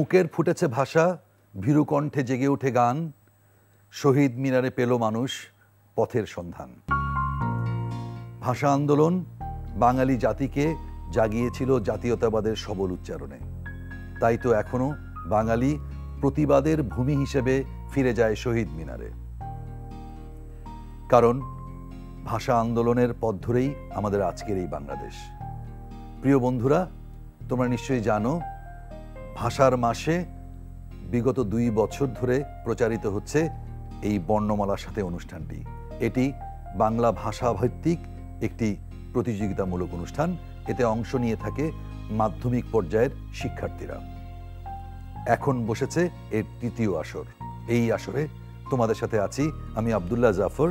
বুকের ফুটেছে ভাষা, ভীরু কণ্ঠে জেগে ওঠে গান, শহীদ মিনারে পেল মানুষ পথের সন্ধান। ভাষা আন্দোলন বাঙালি জাতিকে জাগিয়েছিল জাতীয়তাবাদের সবল উচ্চারণে। তাই তো এখনো বাঙালি প্রতিবাদের ভূমি হিসেবে ফিরে যায় শহীদ মিনারে। কারণ ভাষা আন্দোলনের পথ ধরেই আমাদের আজকের এই বাংলাদেশ। প্রিয় বন্ধুরা, তোমরা নিশ্চয়ই জানো ভাষার মাসে বিগত 2 বছর ধরে প্রচারিত হচ্ছে এই বর্ণমালার সাথে অনুষ্ঠানটি। এটি বাংলা ভাষা ভিত্তিক একটি প্রতিযোগিতামূলক অনুষ্ঠান। এতে অংশ নিয়ে থাকে মাধ্যমিক পর্যায়ের শিক্ষার্থীরা। এখন বসেছে এর 3য় আসর। এই আসরে তোমাদের সাথে আছি আমি আব্দুল্লাহ জাফর।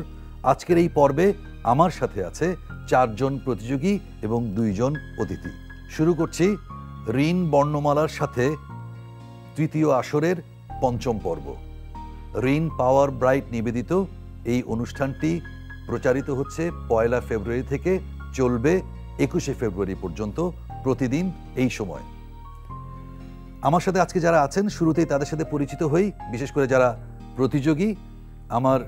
আজকের এই পর্বে আমার সাথে আছে 4 জন প্রতিযোগী এবং 2 জন অতিথি। শুরু করছি ঋণ বর্ণমালার সাথে 3য় আসরের 5ম পর্ব। ঋণ পাওয়ার ব্রাইট নিবেদিত এই অনুষ্ঠানটি প্রচারিত হচ্ছে 1 ফেব্রুয়ারি থেকে, চলবে 21 ফেব্রুয়ারি পর্যন্ত, প্রতিদিন এই সময়। আমার সাথে আজকে যারা আছেন শুরুতেই তাদের সাথে পরিচিত হই, বিশেষ করে যারা প্রতিযোগী। আমার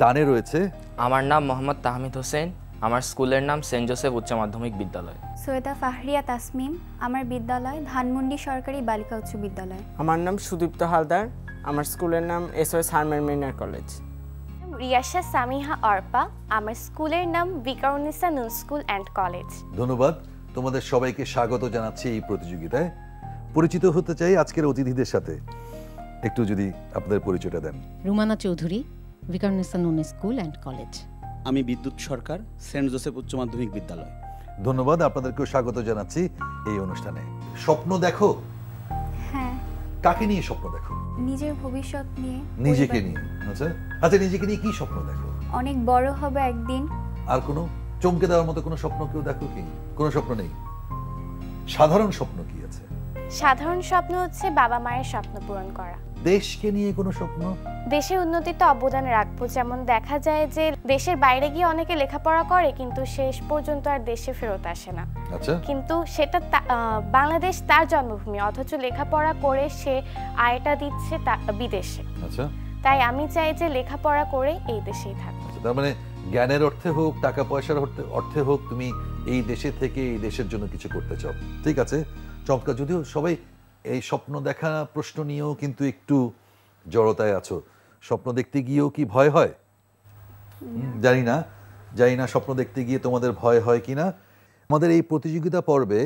ডানে রয়েছে, আমার নাম মোহাম্মদ তাহমিদ হোসেন, আমার স্কুলের নাম সেন্ট জোসেফ উচ্চ মাধ্যমিক বিদ্যালয়। সৈয়দা ফাহরিয়া তাসমিম, আমার বিদ্যালয় ধানমন্ডি সরকারি বালিকা উচ্চ বিদ্যালয়। আমার নাম সুদীপ্ত হালদার, আমার স্কুলের নাম এসওএস হারমান মিনার কলেজ। রিয়াশা সামিহা অর্পা, আমার স্কুলের নাম ভিকারুন্নিসা নুন স্কুল অ্যান্ড কলেজ। ধন্যবাদ। তোমাদের সবাইকে স্বাগত জানাচ্ছি এই প্রতিযোগিতায়। পরিচিত হতে চাই আজকের অতিথিদের সাথে। একটু যদি আপনাদের পরিচয়টা দেন। রুমানা চৌধুরী, ভিকারুন্নিসা নুন স্কুল অ্যান্ড কলেজ। আমি বিদ্যুৎ সরকার, সেন্ট জোসেফ উচ্চ মাধ্যমিক বিদ্যালয়। ধন্যবাদ, আপনাদেরকেও স্বাগত জানাচ্ছি এই অনুষ্ঠানে। স্বপ্ন দেখো? হ্যাঁ। কাকে নিয়ে স্বপ্ন দেখো? নিজের ভবিষ্যৎ নিয়ে। নিজেকে নিয়ে? আচ্ছা আচ্ছা, নিজেকে নিয়ে কি স্বপ্ন দেখো? অনেক বড় হবে একদিন। আর কোনো চমকে দেওয়ার মতো কোনো স্বপ্ন কেউ দেখো কি? কোনো স্বপ্ন নেই? সাধারণ স্বপ্ন কি আছে? সাধারণ স্বপ্ন হচ্ছে বাবা মায়ের স্বপ্ন পূরণ করা। দেশকে নিয়ে কোনো স্বপ্ন? দেশের উন্নতিতে অবদান রাখবো। যেমন দেখা যায় যে দেশের বাইরে গিয়ে অনেকে লেখাপড়া করে কিন্তু শেষ পর্যন্ত আর দেশে ফেরত আসে না। আচ্ছা। কিন্তু সেটা বাংলাদেশ তার জন্মভূমি, অথচ লেখাপড়া করে সে আয়টা দিচ্ছে বিদেশে। আচ্ছা। তাই আমি চাই যে লেখাপড়া করে এই দেশেই থাকবো। তার মানে জ্ঞানের অর্থে হোক, টাকা পয়সার অর্থে হোক, তুমি এই দেশে থেকে এই দেশের জন্য কিছু করতে চাও। ঠিক আছে, চমৎকার। যদিও সবাই এই স্বপ্ন দেখা প্রশ্ন নিয়েও কিন্তু একটু জড়তায় আছো। স্বপ্ন দেখতে গিয়েও কি ভয় হয়? জানি না স্বপ্ন দেখতে গিয়ে তোমাদের ভয় হয় কিনা। আমাদের এই প্রতিযোগিতা পর্বে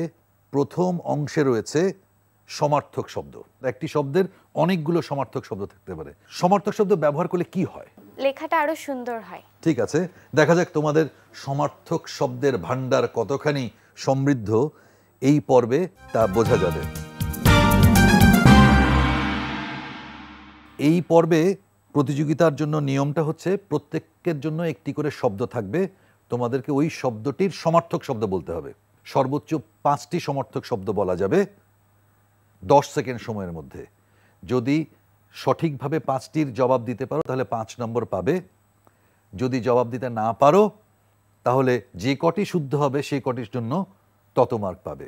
প্রথম অংশে রয়েছে সমার্থক শব্দ। একটি শব্দের অনেকগুলো সমার্থক শব্দ থাকতে পারে। সমার্থক শব্দ ব্যবহার করলে কি হয়? লেখাটা আরো সুন্দর হয়। ঠিক আছে, দেখা যাক তোমাদের সমার্থক শব্দের ভান্ডার কতখানি সমৃদ্ধ এই পর্বে তা বোঝা যাবে। এই পর্বে প্রতিযোগিতার জন্য নিয়মটা হচ্ছে প্রত্যেকের জন্য একটি করে শব্দ থাকবে। তোমাদেরকে ওই শব্দটির সমার্থক শব্দ বলতে হবে। সর্বোচ্চ 5টি সমার্থক শব্দ বলা যাবে 10 সেকেন্ড সময়ের মধ্যে। যদি সঠিকভাবে 5টির জবাব দিতে পারো তাহলে 5 নম্বর পাবে। যদি জবাব দিতে না পারো তাহলে যে কটি শুদ্ধ হবে সেই কটির জন্য তত মার্ক পাবে।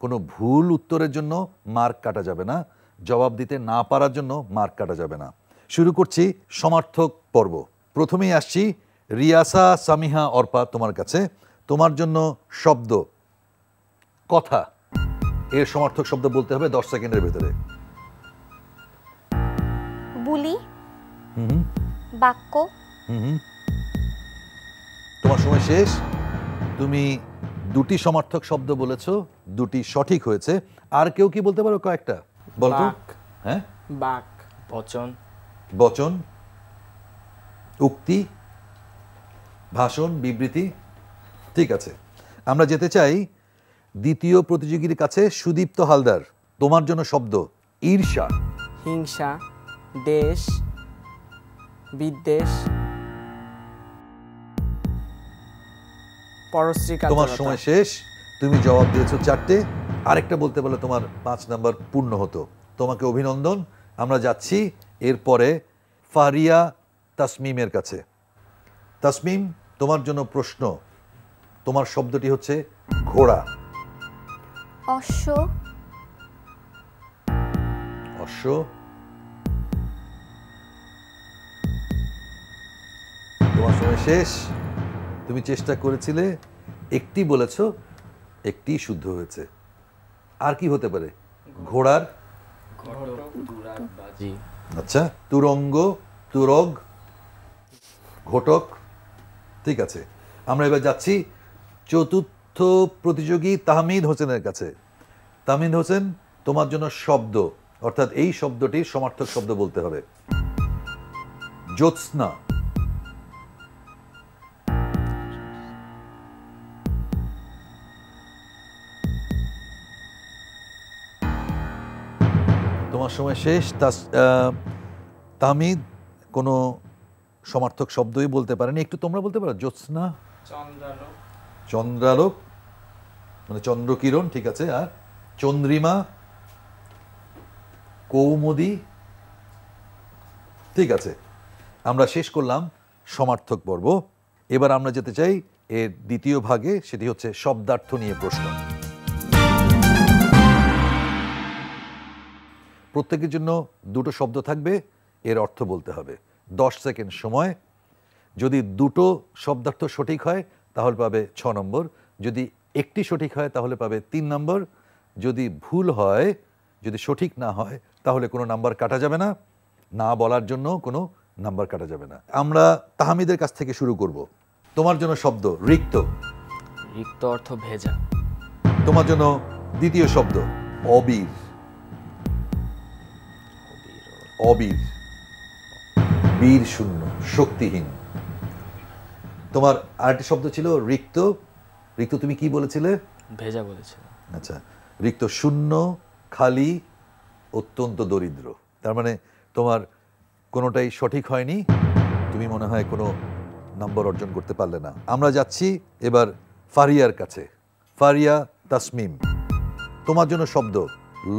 কোনো ভুল উত্তরের জন্য মার্ক কাটা যাবে না, জবাব দিতে না পারার জন্য মার্ক কাটা যাবে না। শুরু করছি সমার্থক পর্ব। প্রথমেই আসছি রিয়াসা সামিহা অর্পা, তোমার কাছে। তোমার জন্য শব্দ কথা। এর সমার্থক শব্দ বলতে হবে 10 সেকেন্ডের ভেতরে। বুলি, বাক্য। তোমার সময় শেষ। তুমি 2টি সমার্থক শব্দ বলেছো, 2টি সঠিক হয়েছে। আর কেউ কি বলতে পারো কয়েকটা? বলতো। হ্যাঁ, বাক, বচন, বচন, উক্তি, ভাষণ, বিবৃতি। ঠিক আছে, আমরা যেতে চাই দ্বিতীয় প্রতিযোগীর কাছে। সুদীপ্ত হালদার, তোমার জন্য শব্দ ঈর্ষা, হিংসা, দেশ, বিদ্বেষ, পরশ্রীকাতরতা। তোমার সময় শেষ। তুমি জবাব দিয়েছো 4টে। আরেকটা বলতে পারলে তোমার 5 নাম্বার পূর্ণ হতো। তোমাকে অভিনন্দন। আমরা যাচ্ছি এরপরে ফাহরিয়া তাসমিমের কাছে। তাসমিম, তোমার জন্য প্রশ্ন। তোমার শব্দটি হচ্ছে ঘোড়া। অশ্ব, অশ্ব, তোমার সময় শেষ। তুমি চেষ্টা করেছিলে, একটি বলেছো, একটি শুদ্ধ হয়েছে। আর কি হতে পারে? ঘোড়ার, বাজি, আচ্ছা, তুরঙ্গ, তুরগ, ঘটক। ঠিক আছে, আমরা এবার যাচ্ছি চতুর্থ প্রতিযোগী তাহমিদ হোসেনের কাছে। তাহমিদ হোসেন, তোমার জন্য শব্দ, অর্থাৎ এই শব্দটির সমার্থক শব্দ বলতে হবে। জ্যোৎস্না, তোমার সময় শেষ। তাহমিদ কোনো সমার্থক শব্দই বলতে পারেনি, একটু তোমরা বলতে পারো। জ্যোৎস্না, চন্দ্রালোক মানে চন্দ্রকিরণ, ঠিক আছে। আর চন্দ্রিমা, কৌমুদী, ঠিক আছে। আমরা শেষ করলাম সমার্থক পর্ব। এবার আমরা যেতে চাই এর দ্বিতীয় ভাগে, সেটি হচ্ছে শব্দার্থ নিয়ে প্রশ্ন। প্রত্যেকের জন্য দুটো শব্দ থাকবে, এর অর্থ বলতে হবে। 10 সেকেন্ড সময়। যদি দুটো শব্দার্থ সঠিক হয় তাহলে পাবে 6 নম্বর, যদি একটি সঠিক হয় তাহলে পাবে 3 নম্বর, যদি ভুল হয়, যদি সঠিক না হয় তাহলে কোনো নাম্বার কাটা যাবে না, না বলার জন্য কোনো নাম্বার কাটা যাবে না। আমরা তাহমিদের কাছ থেকে শুরু করব। তোমার জন্য শব্দ রিক্ত। রিক্ত অর্থ ভেজা। তোমার জন্য দ্বিতীয় শব্দ অবীর। অবীর, বীর শূন্য, শক্তিহীন। তোমার আরেকটি শব্দ ছিল রিক্ত। রিক্ত তুমি কি বলেছিলে? ভেজা বলেছিল। আচ্ছা, রিক্ত শূন্য, খালি, অত্যন্ত দরিদ্র। তার মানে তোমার কোনোটাই সঠিক হয়নি, তুমি মনে হয় কোনো নম্বর অর্জন করতে পারলে না। আমরা যাচ্ছি এবার ফারিয়ার কাছে। ফারিয়া তাসমিম, তোমার জন্য শব্দ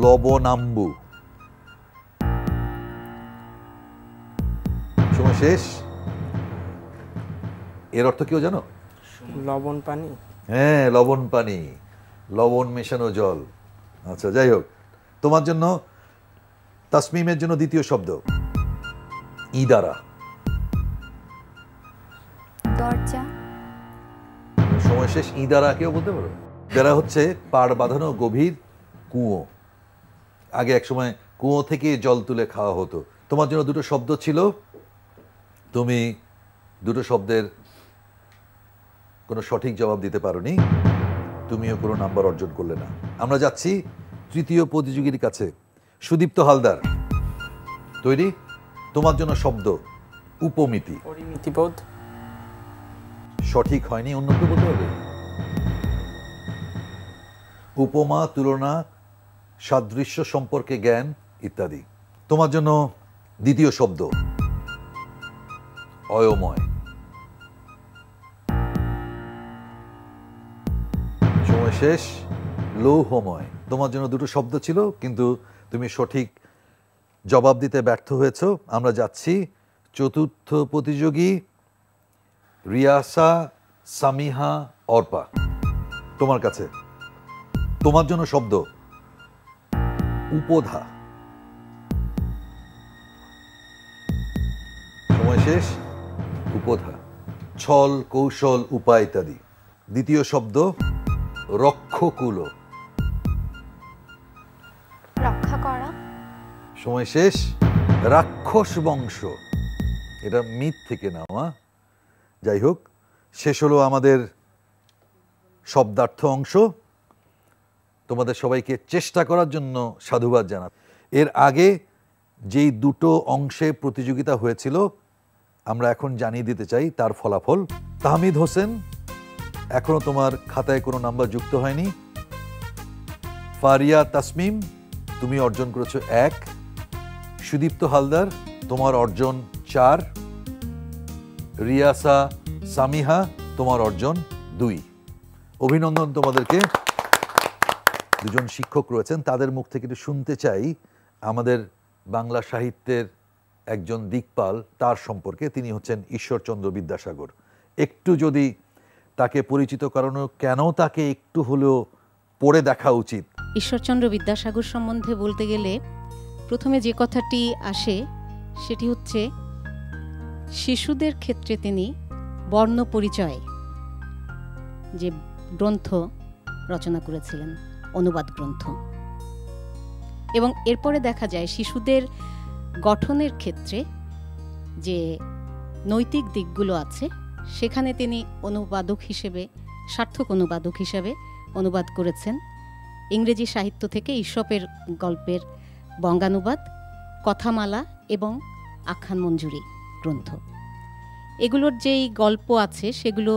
লবণাম্বু। সময় শেষ। এর অর্থ কেউ জানো? লবণ পানি। হ্যাঁ, লবণ পানি, লবণ মেশানো জল। আচ্ছা, যাই হোক, তোমার জন্য তাসমিমের জন্য দ্বিতীয় শব্দ ইদারা। দরজা। সময় শেষ। ইদারা কেউ বলতে পারো? যারা হচ্ছে পাড় বাঁধানো গভীর কুয়ো। আগে এক সময় কুয়ো থেকে জল তুলে খাওয়া হতো। তোমার জন্য দুটো শব্দ ছিল, তুমি দুটো শব্দের কোনো সঠিক জবাব দিতে পারোনি, তুমিও কোনো নাম্বার অর্জন করলে না। আমরা যাচ্ছি তৃতীয় প্রতিযোগীর কাছে। সুদীপ্ত হালদার, তৈরি? তোমার জন্য শব্দ উপমিতি। পরিমিতিবোধ। সঠিক হয়নি, অন্য কেউ বলতে হবে। উপমা, তুলনা, সাদৃশ্য সম্পর্কে জ্ঞান ইত্যাদি। তোমার জন্য দ্বিতীয় শব্দ অয়ময়। সময় শেষ। লৌহময়। তোমার জন্য দুটো শব্দ ছিল, কিন্তু তুমি সঠিক জবাব দিতে ব্যর্থ হয়েছো। আমরা যাচ্ছি চতুর্থ প্রতিযোগী রিয়াসা সামিহা অর্পা, তোমার কাছে। তোমার জন্য শব্দ উপধা। সময় শেষ। উপধা, ছল, কৌশল, উপায় ইত্যাদি। দ্বিতীয় শব্দ রক্ষকুল। রক্ষা করা। সময় শেষ। রাক্ষস বংশ, এটা মিথ থেকে নেওয়া। যাই হোক, শেষ হলো আমাদের শব্দার্থ অংশ। তোমাদের সবাইকে চেষ্টা করার জন্য সাধুবাদ জানাই। এর আগে যেই দুটো অংশে প্রতিযোগিতা হয়েছিল আমরা এখন জানিয়ে দিতে চাই তার ফলাফল। তাহমিদ হোসেন, এখনো তোমার খাতায় কোনো নাম্বার যুক্ত হয়নি। ফারিয়া তাসমিম, তুমি অর্জন করেছো 1। সুদীপ্ত হালদার, তোমার অর্জন 4। রিয়াসা সামিহা, তোমার অর্জন 2। অভিনন্দন তোমাদেরকে। দুজন শিক্ষক রয়েছেন, তাদের মুখ থেকে একটু শুনতে চাই আমাদের বাংলা সাহিত্যের একজন দিকপাল, তার সম্পর্কে। তিনি হচ্ছেন ঈশ্বরচন্দ্র বিদ্যাসাগর। একটু যদি তাকে পরিচিত করানো, কেন তাকে একটু হলেও পড়ে দেখা উচিত। ঈশ্বরচন্দ্র বিদ্যাসাগর সম্বন্ধে বলতে গেলে প্রথমে যে কথাটি আসে সেটি হচ্ছে শিশুদের ক্ষেত্রে তিনি বর্ণ পরিচয় যে গ্রন্থ রচনা করেছিলেন, অনুবাদ গ্রন্থ, এবং এরপরে দেখা যায় শিশুদের গঠনের ক্ষেত্রে যে নৈতিক দিকগুলো আছে সেখানে তিনি অনুবাদক হিসেবে, সার্থক অনুবাদক হিসেবে অনুবাদ করেছেন ইংরেজি সাহিত্য থেকে ঈশপের গল্পের বঙ্গানুবাদ, কথামালা এবং আখ্যান মঞ্জুরি গ্রন্থ। এগুলোর যেই গল্প আছে সেগুলো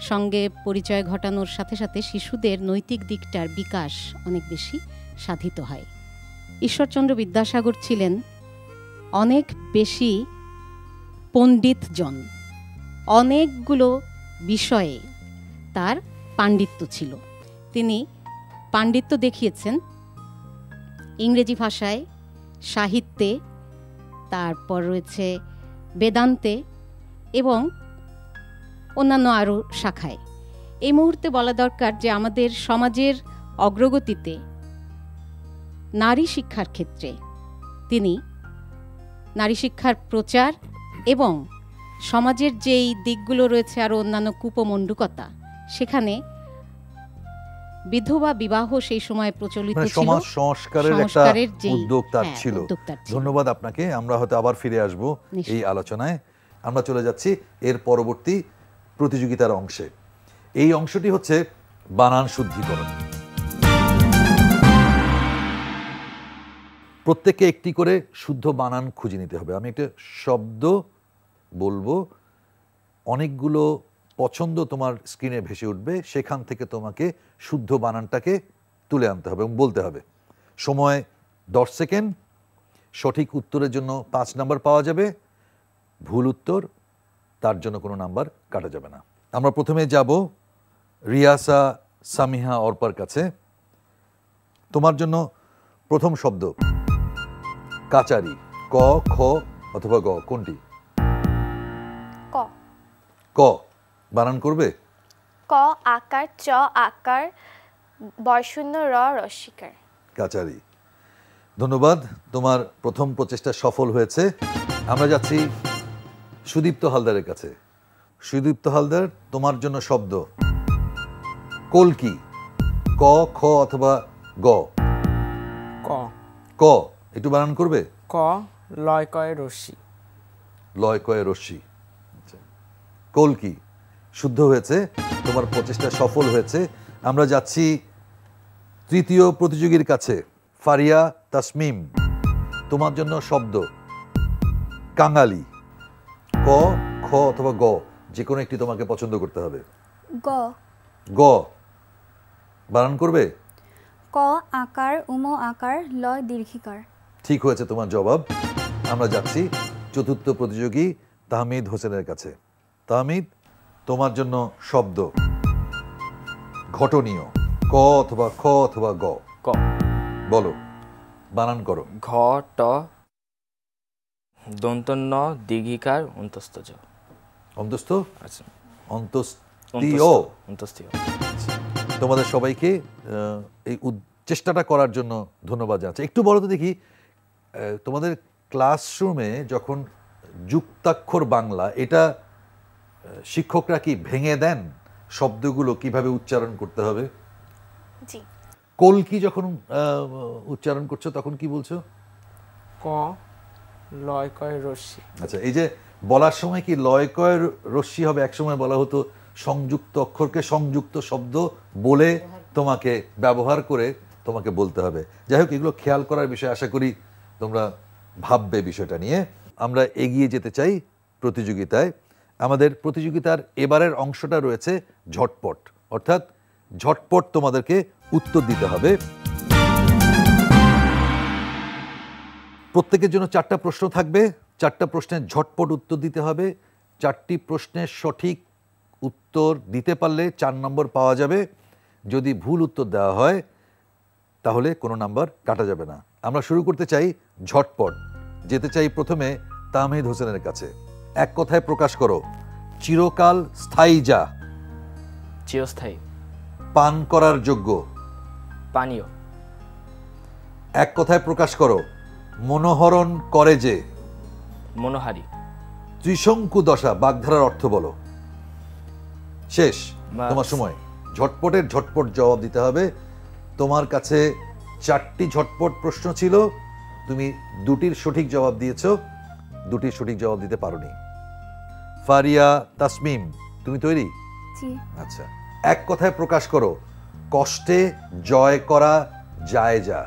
সঙ্গে পরিচয় ঘটানোর সাথে সাথে শিশুদের নৈতিক দিকটার বিকাশ অনেক বেশি সাধিত হয়। ঈশ্বরচন্দ্র বিদ্যাসাগর ছিলেন অনেক বেশি পণ্ডিতজন, অনেকগুলো বিষয়ে তার পাণ্ডিত্য ছিল। তিনি পাণ্ডিত্য দেখিয়েছেন ইংরেজি ভাষায়, সাহিত্যে, তারপর রয়েছে বেদান্তে এবং অন্যান্য আরও শাখায়। এই মুহূর্তে বলা দরকার যে আমাদের সমাজের অগ্রগতিতে নারী শিক্ষার ক্ষেত্রে তিনি নারী শিক্ষার প্রচার এবং সমাজের যেই দিকগুলো রয়েছে আরও অন্যান্য কুপমণ্ডুকতা, সেখানে বিধবা বিবাহ সেই সময় প্রচলিত ছিল, সমাজ সংস্কারের একটা উদ্যোগ তার ছিল। ধন্যবাদ আপনাকে। আমরা হয়তো আবার ফিরে আসব এই আলোচনায়। আমরা চলে যাচ্ছি এর পরবর্তী প্রতিযোগিতার অংশে। এই অংশটি হচ্ছে বানান শুদ্ধিকরণ। প্রত্যেককে একটি করে শুদ্ধ বানান খুঁজে নিতে হবে। আমি একটা শব্দ বলবো, অনেকগুলো পছন্দ তোমার স্ক্রিনে ভেসে উঠবে, সেখান থেকে তোমাকে শুদ্ধ বানানটাকে তুলে আনতে হবে এবং বলতে হবে। সময় 10 সেকেন্ড। সঠিক উত্তরের জন্য 5 নাম্বার পাওয়া যাবে, ভুল উত্তর তার জন্য কোনো নাম্বার কাটা যাবে না। আমরা প্রথমে যাব রিয়াসা সামিহা অর্পার কাছে। তোমার জন্য প্রথম শব্দ কাচারি। ক, খ অথবা গ, কোনটি? ক। ক বানান করবে? ক আকার, চ আকার, বয়শূন্য র রস্বীকার। কাচারি। ধন্যবাদ, তোমার প্রথম প্রচেষ্টা সফল হয়েছে। আমরা যাচ্ছি সুদীপ্ত হালদারের কাছে। সুদীপ্ত হালদার, তোমার জন্য শব্দ কলকি। ক, খ অথবা গ? ক। ক একটু বানান করবে? ক লয় কয় রশ্মি। লয় কয়ে রশ্মি। কলকি শুদ্ধ হয়েছে, তোমার প্রচেষ্টা সফল হয়েছে। আমরা যাচ্ছি তৃতীয় প্রতিযোগীর কাছে, ফারিয়া তাসমিম। তোমার জন্য শব্দ কাঙালি। ক, খ অথবা গ, যে কোনো একটি তোমাকে পছন্দ করতে হবে। গ। গ বানান করবে? ক আকার, উম আকার, লয় দীর্ঘিকার। ঠিক হয়েছে তোমার জবাব। আমরা যাচ্ছি চতুর্থ প্রতিযোগী তাহমিদ হোসেনের কাছে। তাহমিদ, তোমার জন্য শব্দ ঘটনীয়। ক অথবা খ অথবা গ? ক। বলো, বানান করো। ঘ ট দন্তন্য দীর্ঘিকার অন্তস্থ জ। অন্তস্থ? আচ্ছা, অন্তস্তীয়। অন্তস্থীয়। তোমাদের সবাইকে এই চেষ্টাটা করার জন্য ধন্যবাদ জানাচ্ছি। একটু বলো তো দেখি, তোমাদের ক্লাসরুমে যখন যুক্তাক্ষর বাংলা, এটা শিক্ষকরা কি ভেঙে দেন শব্দগুলো কিভাবে উচ্চারণ করতে হবে? জি। কলকি যখন উচ্চারণ করছো তখন কি বলছো? ক লয় কয় রশ্মি। আচ্ছা, এই যে বলার সময় কি লয় কয় রশ্মি হবে? একসময় বলা হতো সংযুক্ত অক্ষরকে সংযুক্ত শব্দ বলে তোমাকে ব্যবহার করে তোমাকে বলতে হবে। যাই হোক, এগুলো খেয়াল করার বিষয়, আশা করি তোমরা ভাববে বিষয়টা নিয়ে। আমরা এগিয়ে যেতে চাই প্রতিযোগিতায়। আমাদের প্রতিযোগিতার এবারের অংশটা রয়েছে ঝটপট, অর্থাৎ ঝটপট তোমাদেরকে উত্তর দিতে হবে। প্রত্যেকের জন্য 4টা প্রশ্ন থাকবে। 4টা প্রশ্নের ঝটপট উত্তর দিতে হবে। 4টি প্রশ্নের সঠিক উত্তর দিতে পারলে 4 নম্বর পাওয়া যাবে। যদি ভুল উত্তর দেওয়া হয় তাহলে কোনো নাম্বার কাটা যাবে না। আমরা শুরু করতে চাই ঝটপট। যেতে চাই প্রথমে তাহমিদ হোসেনের কাছে। এক কথায় প্রকাশ করো, চিরকাল স্থায়ী যা। চিরস্থায়ী। পান করার যোগ্য। পানীয়। এক কথায় প্রকাশ করো, মনোহরণ করে যে। মনোহারি। ত্রিশঙ্কু দশা বাগধারার অর্থ বলো। শেষ বাস। তোমার সময়। ঝটপটের ঝটপট জবাব দিতে হবে। তোমার কাছে 4টি ঝটপট প্রশ্ন ছিল, তুমি 2টির সঠিক জবাব দিয়েছো, 2টির সঠিক জবাব দিতে পারোনি। ফারিয়া, তাসমিম, তুমি তৈরি? জি। আচ্ছা, এক কথায় প্রকাশ করো, কষ্টে জয় করা যায় যা।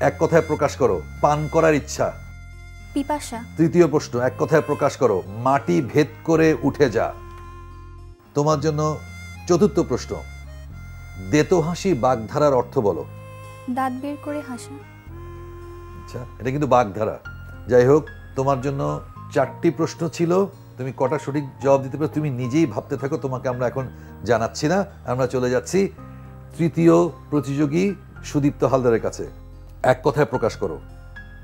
এক কথায় প্রকাশ করো, পান করার ইচ্ছা। পিপাসা। তৃতীয় প্রশ্ন, এক কথায় প্রকাশ করো, মাটি ভেদ করে উঠে যা। তোমার জন্য চতুর্থ প্রশ্ন, দেতহাসি বাগধারার অর্থ বলো। দাঁত বের করে হাসা। আচ্ছা, এটা কিন্তু বাগধারা। যাই হোক, তোমার জন্য 4টি প্রশ্ন ছিল, তুমি কটা সঠিক জবাব দিতে পারো তুমি নিজেই ভাবতে থাকো, তোমাকে আমরা এখন জানাচ্ছি না। আমরা চলে যাচ্ছি তৃতীয় প্রতিযোগী সুদীপ্ত হালদারের কাছে। এক কথায় প্রকাশ করো,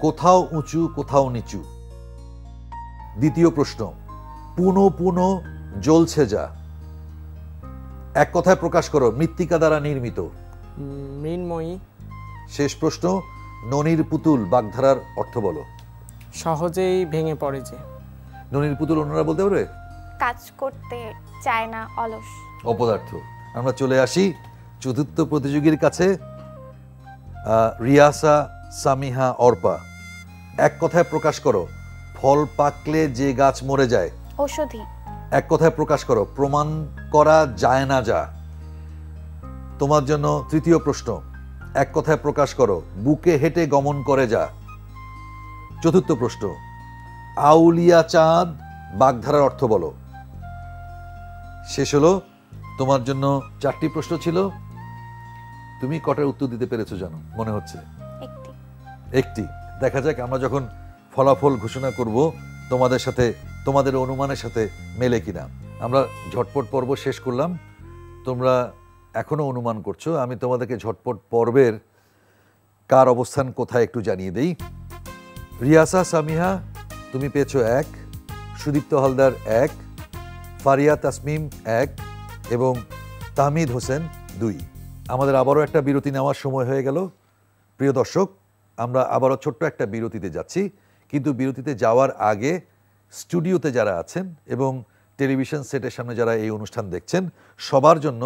কোথাও উঁচু কোথাও নিচু। দ্বিতীয় প্রশ্ন, পুনো পুনো জ্বলছে যা। এক কথায় প্রকাশ করো, মৃত্তিকা দ্বারা নির্মিত। মৃন্ময়ী। শেষ প্রশ্ন, ননির পুতুল বাগধারার অর্থ বলো। সহজেই ভেঙে পড়ে যে। ননির পুতুল অন্যরা বলতে পারবে? কাজ করতে চায় না, অলস। অপদার্থ। আমরা চলে আসি চতুর্থ প্রতিযোগীর কাছে, রিয়াসা, সামিহা, অর্পা। এক কথায় প্রকাশ করো, ফল পাকলে যে গাছ মরে যায়। ঔষধি। এক কথায় প্রকাশ করো, প্রমাণ করা যায় না যা। তোমার জন্য তৃতীয় প্রশ্ন, এক কথায় প্রকাশ করো, বুকে হেঁটে গমন করে যা। চতুর্থ প্রশ্ন, আউলিয়া চাঁদ বাগধারার অর্থ বলো। শেষ হলো। তোমার জন্য 4টি প্রশ্ন ছিল, তুমি কটার উত্তর দিতে পেরেছো জানো মনে হচ্ছে? একটি। দেখা যাক আমরা যখন ফলাফল ঘোষণা করব তোমাদের সাথে, তোমাদের অনুমানের সাথে মেলে কিনা। আমরা ঝটপট পর্ব শেষ করলাম, তোমরা এখনো অনুমান করছো। আমি তোমাদেরকে ঝটপট পর্বের কার অবস্থান কোথায় একটু জানিয়ে দেই। রিয়াসা, সামিহা তুমি পেয়েছো 1, সুদীপ্ত হালদার 1, ফারিয়া, তাসমিম 1 এবং তাহমিদ হোসেন 2। আমাদের আবারও একটা বিরতি নেওয়ার সময় হয়ে গেল। প্রিয় দর্শক, আমরা আবারও ছোট্ট একটা বিরতিতে যাচ্ছি, কিন্তু বিরতিতে যাওয়ার আগে স্টুডিওতে যারা আছেন এবং টেলিভিশন সেটের সামনে যারা এই অনুষ্ঠান দেখছেন সবার জন্য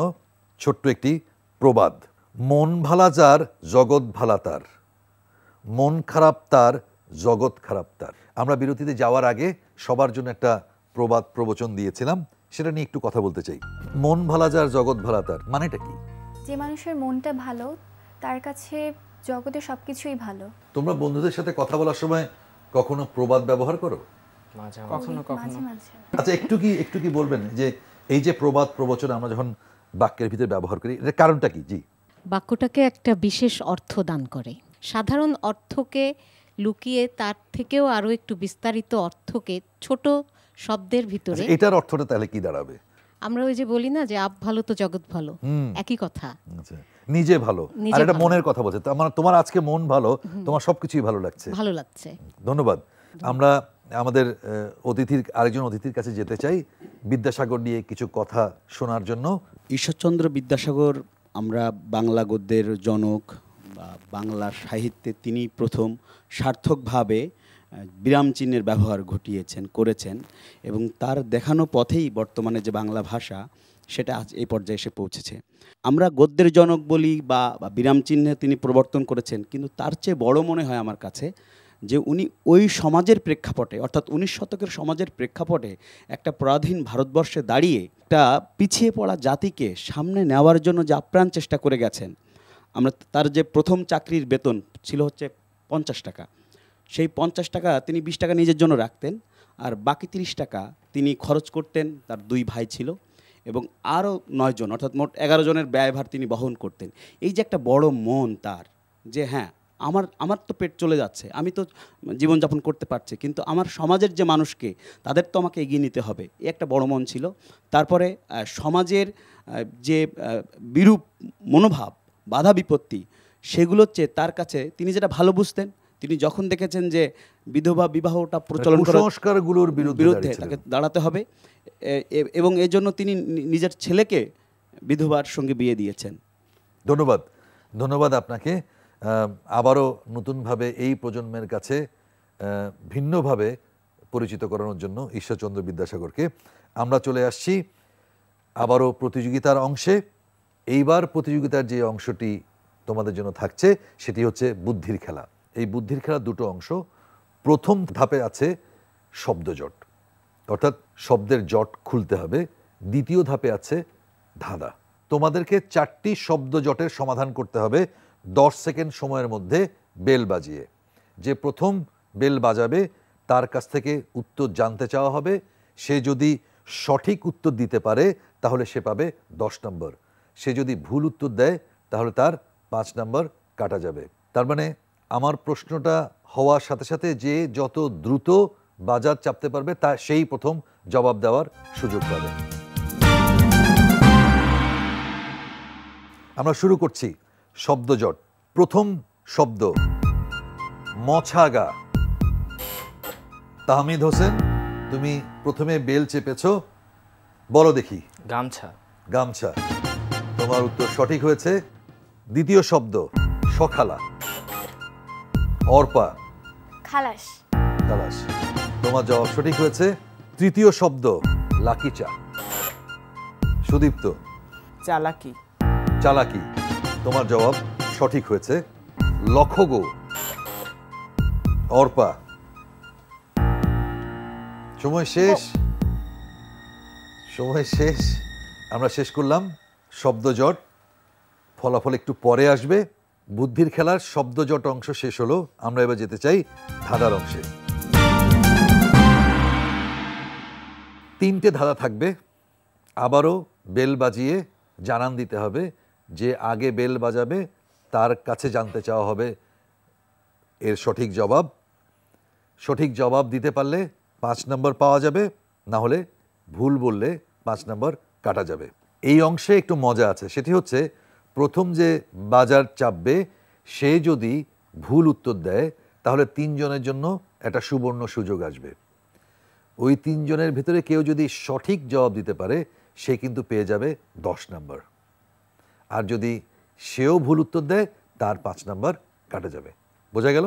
ছোট্ট একটি প্রবাদ। মন ভালা যার জগৎ ভালা তার, মন খারাপ তার জগৎ খারাপ তার। আমরা বিরতিতে যাওয়ার আগে সবার জন্য একটা প্রবাদ প্রবচন দিয়েছিলাম, সেটা নিয়ে একটু কথা বলতে চাই। মন ভালা যার জগৎ ভালা তার মানেটা কি? যে মানুষের মনটা ভালো তার কাছে জগতের সবকিছুই ভালো। তোমরা বন্ধুদের সাথে কথা বলার সময় কখনো প্রবাদ ব্যবহার করো? মাঝে কখনো কখনো। মাঝে মাঝে। আচ্ছা, একটু কি বলবেন যে এই যে প্রবাদ প্রবচন আমরা যখন বাক্যের ভিতরে ব্যবহার করি, এর কারণটা কি? জি। বাক্যটাকে একটা বিশেষ অর্থ দান করে। সাধারণ অর্থকে লুকিয়ে তার থেকেও আরো একটু বিস্তারিত অর্থকে ছোট শব্দের ভিতরে। আচ্ছা, এটার অর্থটা তাহলে কি দাঁড়াবে? আমরা ওই যে বলি না যে আপ ভালো তো জগৎ ভালো, একই কথা। আচ্ছা, নিজে ভালো আর এটা মনের কথা বলছে। তোমার আজকে মন ভালো, তোমার সবকিছুই ভালো লাগছে। ভালো লাগছে। ধন্যবাদ। আমরা আমাদের আরেকজন অতিথির কাছে যেতে চাই বিদ্যাসাগর নিয়ে কিছু কথা শোনার জন্য। ঈশ্বরচন্দ্র বিদ্যাসাগর, আমরা বাংলা গদ্যের জনক বা বাংলা সাহিত্যে তিনি প্রথম সার্থকভাবে বিরাম চিহ্নের ব্যবহার করেছেন এবং তার দেখানো পথেই বর্তমানে যে বাংলা ভাষা সেটা আজ এই পর্যায়ে এসে পৌঁছেছে। আমরা গদ্যের জনক বলি বা বিরাম চিহ্নে তিনি প্রবর্তন করেছেন, কিন্তু তার চেয়ে বড় মনে হয় আমার কাছে যে উনি ওই সমাজের প্রেক্ষাপটে, অর্থাৎ 19 শতকের সমাজের প্রেক্ষাপটে একটা পরাধীন ভারতবর্ষে দাঁড়িয়ে একটা পিছিয়ে পড়া জাতিকে সামনে নেওয়ার জন্য যে আপ্রাণ চেষ্টা করে গেছেন। আমরা তার যে প্রথম চাকরির বেতন ছিল হচ্ছে 50 টাকা, সেই 50 টাকা তিনি 20 টাকা নিজের জন্য রাখতেন, আর বাকি 30 টাকা তিনি খরচ করতেন। তার 2 ভাই ছিল এবং আরও 9 জন, অর্থাৎ মোট 11 জনের ব্যয়ভার তিনি বহন করতেন। এই যে একটা বড় মন তার, যে হ্যাঁ আমার তো পেট চলে যাচ্ছে, আমি তো জীবনযাপন করতে পারছি, কিন্তু আমার সমাজের যে মানুষকে তাদের তো আমাকে এগিয়ে নিতে হবে, এই একটা বড় মন ছিল। তারপরে সমাজের যে বিরূপ মনোভাব, বাধা বিপত্তি, সেগুলোর চেয়ে তার কাছে তিনি যেটা ভালো বুঝতেন, তিনি যখন দেখেছেন যে বিধবা বিবাহটা প্রচলন কুসংস্কারগুলোর বিরুদ্ধে তাকে দাঁড়াতে হবে এবং এই জন্য তিনি নিজের ছেলেকে বিধবার সঙ্গে বিয়ে দিয়েছেন। ধন্যবাদ আপনাকে। আবারও নতুনভাবে এই প্রজন্মের কাছে ভিন্নভাবে পরিচিত করানোর জন্য ঈশ্বরচন্দ্র বিদ্যাসাগরকে আমরা চলে আসছি আবারও প্রতিযোগিতার অংশে। এইবার প্রতিযোগিতার যে অংশটি তোমাদের জন্য থাকছে সেটি হচ্ছে বুদ্ধির খেলা। এই বুদ্ধির খেলার দুটো অংশ। প্রথম ধাপে আছে শব্দজট, অর্থাৎ শব্দের জট খুলতে হবে। দ্বিতীয় ধাপে আছে ধাঁধা। তোমাদেরকে 4টি শব্দ জটের সমাধান করতে হবে 10 সেকেন্ড সময়ের মধ্যে বেল বাজিয়ে। যে প্রথম বেল বাজাবে তার কাছ থেকে উত্তর জানতে চাওয়া হবে। সে যদি সঠিক উত্তর দিতে পারে তাহলে সে পাবে 10 নম্বর। সে যদি ভুল উত্তর দেয় তাহলে তার 5 নম্বর কাটা যাবে। তার মানে আমার প্রশ্নটা হওয়ার সাথে সাথে যে যত দ্রুত বাজার চাপতে পারবে তা সেই প্রথম জবাব দেওয়ার সুযোগ পাবে। আমরা শুরু করছি শব্দজট। প্রথম শব্দ মছাগা। তাহমিদ হোসেন, তুমি প্রথমে বেল চেপেছো, বলো দেখি। গামছা। গামছা, তোমার উত্তর সঠিক হয়েছে। দ্বিতীয় শব্দ সখালা। অর্পা। খালাস। খালাস, তোমার জবাব সঠিক হয়েছে। তৃতীয় শব্দ লাকিচা। সুদীপ্ত। চালাকি। চালাকি, তোমার জবাব সঠিক হয়েছে। লক্ষগো। অর্পা। সময় শেষ, সময় শেষ। আমরা শেষ করলাম শব্দজট। ফলাফল একটু পরে আসবে। বুদ্ধির খেলার শব্দজট অংশ শেষ হলো। আমরা এবার যেতে চাই ধাঁধার অংশে। 3টে ধাঁধা থাকবে। আবারও বেল বাজিয়ে জানান দিতে হবে। যে আগে বেল বাজাবে তার কাছে জানতে চাওয়া হবে এর সঠিক জবাব। সঠিক জবাব দিতে পারলে 5 নম্বর পাওয়া যাবে, না হলে ভুল বললে 5 নম্বর কাটা যাবে। এই অংশে একটু মজা আছে, সেটি হচ্ছে প্রথম যে বাজার চাপবে সে যদি ভুল উত্তর দেয় তাহলে 3 জনের জন্য একটা সুবর্ণ সুযোগ আসবে। ওই 3 জনের ভিতরে কেউ যদি সঠিক জবাব দিতে পারে সে কিন্তু পেয়ে যাবে 10 নম্বর। আর যদি সেও ভুল উত্তর দেয় তার 5 নম্বর কাটা যাবে। বোঝা গেল?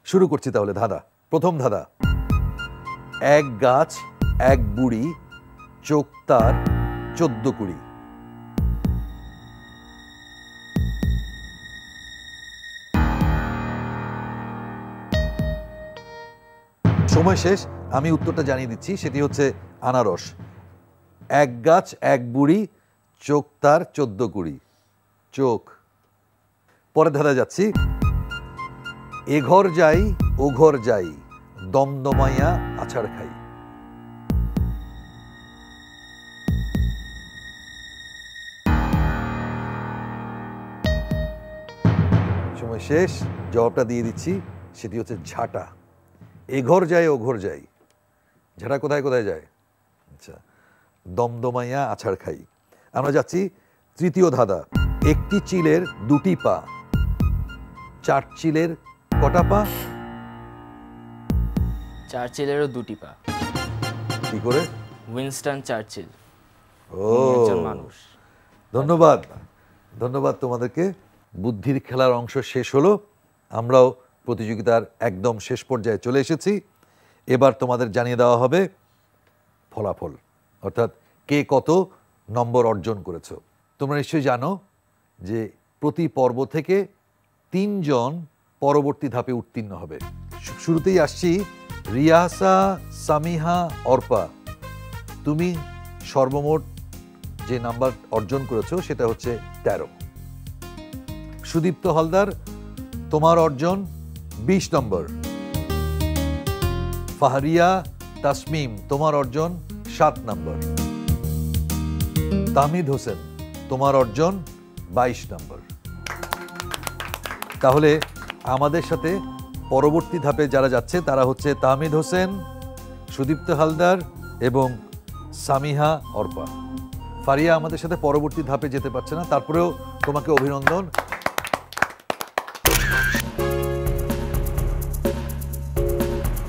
শুরু করছি তাহলে ধাঁধা। প্রথম ধাঁধা। এক গাছ এক বুড়ি, চোখ তার 14 কুড়ি। সময় শেষ। আমি উত্তরটা জানিয়ে দিচ্ছি, সেটি হচ্ছে আনারস। এক গাছ এক বুড়ি, চোখ তার 14 কুড়ি। চোখ। পরে ধাঁধা যাচ্ছি। এ ঘর যাই ও ঘর যাই, দমদমাইয়া আছাড় খাই। সময় শেষ। জবাবটা দিয়ে দিচ্ছি, সেটি হচ্ছে ঝাঁটা। এ ঘর যায় ও ঘর যাই, ঝাঁটা কোথায় কোথায় যায়? আচ্ছা, দমদমাইয়া আছাড় খাই। আমরা যাচ্ছি তৃতীয় ধাঁধা। একটি চিলের 2টি পা, 4 চিলের কটা পা? চার্চিলেরও 2টি পা। কি করে? উইনস্টন চার্চিল ও, একজন মানুষ। ধন্যবাদ, ধন্যবাদ তোমাদেরকে। বুদ্ধির খেলার অংশ শেষ হলো। আমরাও প্রতিযোগিতার একদম শেষ পর্যায়ে চলে এসেছি। এবার তোমাদের জানিয়ে দেওয়া হবে ফলাফল, অর্থাৎ কে কত নম্বর অর্জন করেছো। তোমরা নিশ্চয়ই জানো যে প্রতি পর্ব থেকে 3 জন পরবর্তী ধাপে উত্তীর্ণ হবে। শুরুতেই আসছি রিয়াসা, সামিহা, অর্পা। তুমি সর্বমোট যে নাম্বার অর্জন করেছো সেটা হচ্ছে 13। সুদীপ্ত হালদার, তোমার অর্জন 20 নম্বর। ফাহরিয়া তাসমিম, তোমার অর্জন 7 নম্বর। তাহমিদ হোসেন, তোমার অর্জন 22 নম্বর। তাহলে আমাদের সাথে পরবর্তী ধাপে যারা যাচ্ছে তারা হচ্ছে তাহমিদ হোসেন, সুদীপ্ত হালদার এবং সামিহা, অর্পা। ফারিয়া আমাদের সাথে পরবর্তী ধাপে যেতে পারছে না, তারপরেও তোমাকে অভিনন্দন।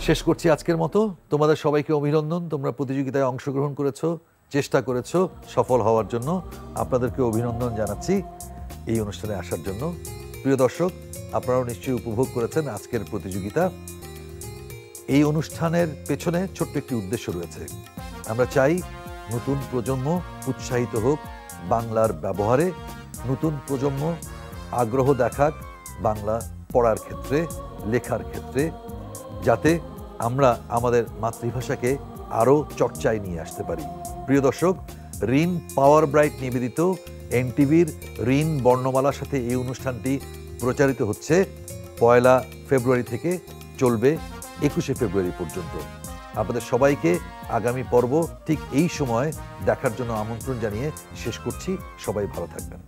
শেষ করছি আজকের মতো। তোমাদের সবাইকে অভিনন্দন। তোমরা প্রতিযোগিতায় অংশগ্রহণ করেছো, চেষ্টা করেছো সফল হওয়ার জন্য। আপনাদেরকে অভিনন্দন জানাচ্ছি এই অনুষ্ঠানে আসার জন্য। প্রিয় দর্শক, আপনারাও নিশ্চয়ই উপভোগ করেছেন আজকের প্রতিযোগিতা। এই অনুষ্ঠানের পেছনে ছোট্ট একটি উদ্দেশ্য রয়েছে। আমরা চাই নতুন প্রজন্ম উৎসাহিত হোক বাংলার ব্যবহারে, নতুন প্রজন্ম আগ্রহ দেখাক বাংলা পড়ার ক্ষেত্রে, লেখার ক্ষেত্রে, যাতে আমরা আমাদের মাতৃভাষাকে আরও চর্চায় নিয়ে আসতে পারি। প্রিয় দর্শক, ঋণ পাওয়ার ব্রাইট নিবেদিত এনটিভির ঋণ বর্ণমালার সাথে এই অনুষ্ঠানটি প্রচারিত হচ্ছে 1 ফেব্রুয়ারি থেকে, চলবে 21 ফেব্রুয়ারি পর্যন্ত। আপনাদের সবাইকে আগামী পর্ব ঠিক এই সময় দেখার জন্য আমন্ত্রণ জানিয়ে শেষ করছি। সবাই ভালো থাকবেন।